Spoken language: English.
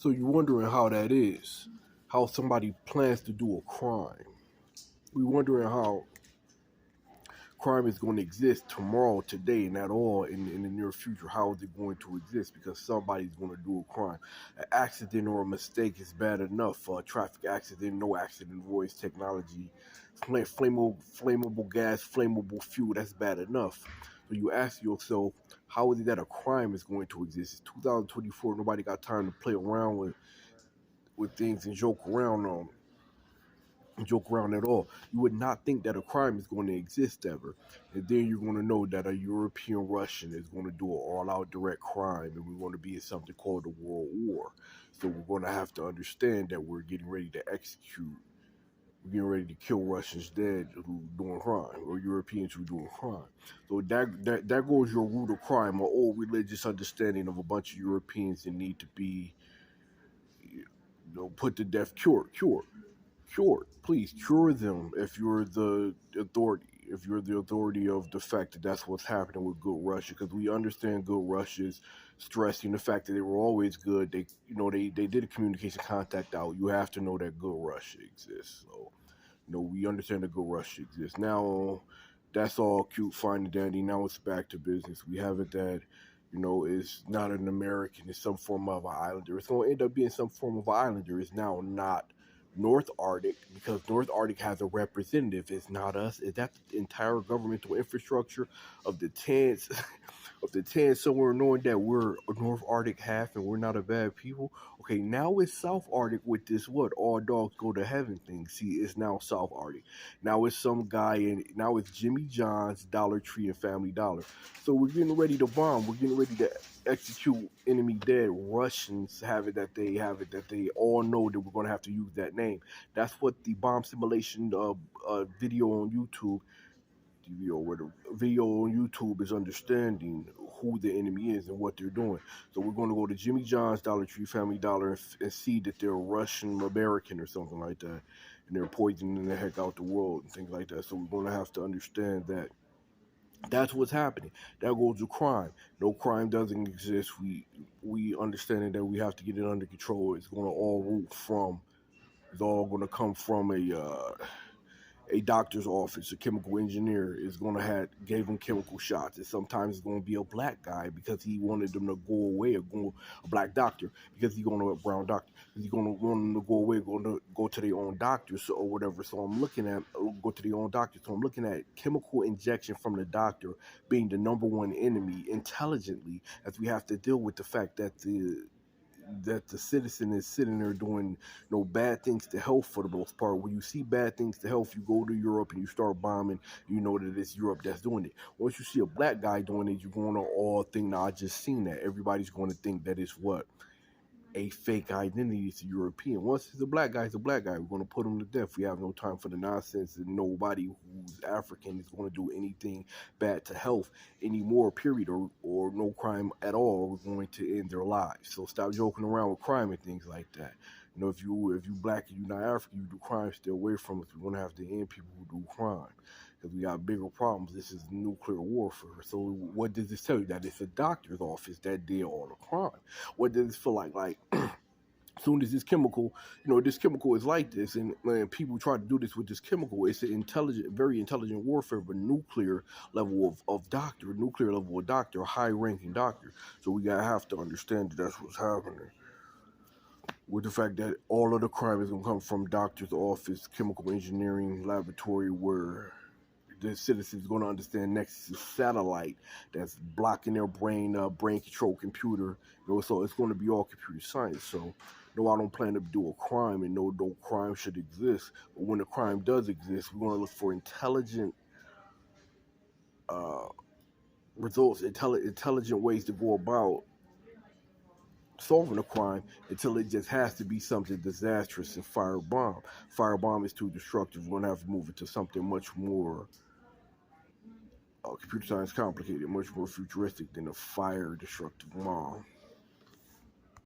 So you're wondering how that is, how somebody plans to do a crime. We're wondering how crime is going to exist tomorrow, today, and at all in the near future. How is it going to exist? Because somebody's going to do a crime. An accident or a mistake is bad enough. A traffic accident, no accident avoids technology. Flammable gas, flammable fuel, that's bad enough. So you ask yourself, how is it that a crime is going to exist? It's 2024. Nobody got time to play around with things and joke around at all. You would not think that a crime is going to exist ever. And then you're going to know that a European Russian is going to do an all out direct crime, and we're going to be in something called a world war. So we're going to have to understand that we're getting ready to execute. We're getting ready to kill Russians dead who doing crime, or Europeans who doing crime. So that goes your root of crime, an old religious understanding of a bunch of Europeans that need to be, put to death, cured. Please cure them if you're the authority. If you're the authority of the fact that that's what's happening with good Russia, because we understand good Russia's stressing the fact that they were always good. They did a communication contact out. You have to know that good Russia exists. So, we understand that good Russia exists. Now, that's all cute, fine, and dandy. Now it's back to business. We have it that is not an American. It's some form of an islander. It's going to end up being some form of an islander. It's now not North Arctic, because North Arctic has a representative. It's not us. Is that the entire governmental infrastructure of the tents of the tents somewhere, knowing that we're a North Arctic half and we're not a bad people? Okay, now it's South Arctic with this what all dogs go to heaven thing. See, it's now South Arctic. Now it's some guy in. Now it's Jimmy John's, Dollar Tree, and Family Dollar. So we're getting ready to bomb. We're getting ready to execute enemy dead. Russians have it that they all know that we're going to have to use that name. That's what the bomb simulation video on YouTube, where the video on YouTube is understanding who the enemy is and what they're doing. So we're going to go to Jimmy John's, Dollar Tree, Family Dollar, and see that they're Russian American or something like that, and they're poisoning the heck out the world and things like that. So we're going to have to understand that that's what's happening. That goes to crime. No, crime doesn't exist. We understanding that we have to get it under control. It's going to all root from. It's all going to come from a doctor's office. A chemical engineer is going to have gave him chemical shots, and sometimes it's going to be a black guy because he wanted them to go away, or a black doctor because he's going to a brown doctor. He's going to want them to go away, going to go to their own doctors or whatever. So I'm looking at go to their own doctor. So I'm looking at chemical injection from the doctor being the number one enemy intelligently, as we have to deal with the fact that the citizen is sitting there doing bad things to health for the most part. When you see bad things to health, you go to Europe and you start bombing. You know that it's Europe that's doing it. Once you see a black guy doing it, you're going to all think, "Now I just seen that." Everybody's going to think that it's what a fake identity. It's a European. Once it's a black guy, it's a black guy. We're going to put him to death. We have no time for the nonsense, and nobody who's African is going to do anything bad to health anymore, period, or no crime at all. We're going to end their lives. So stop joking around with crime and things like that. If you black and you're not African, you do crime, stay away from us. We're going to have to end people who do crime, because we got bigger problems. This is nuclear warfare. So what does this tell you? That it's a doctor's office that did all the crime. What does it feel like? Like, as soon as this chemical, this chemical is like this, and when people try to do this with this chemical, it's an intelligent, very intelligent warfare of a nuclear level of doctor, nuclear level of doctor, high-ranking doctor. So we gotta have to understand that that's what's happening. With the fact that all of the crime is gonna come from doctor's office, chemical engineering laboratory, where the citizens going to understand next is a satellite that's blocking their brain control computer. So it's going to be all computer science. So no, I don't plan to do a crime, and no crime should exist. But when a crime does exist, we're going to look for intelligent uh, results, intelligent ways to go about solving a crime, until it just has to be something disastrous and firebomb. Firebomb is too destructive. We're going to have to move it to something much more computer science complicated, much more futuristic than a fire destructive bomb.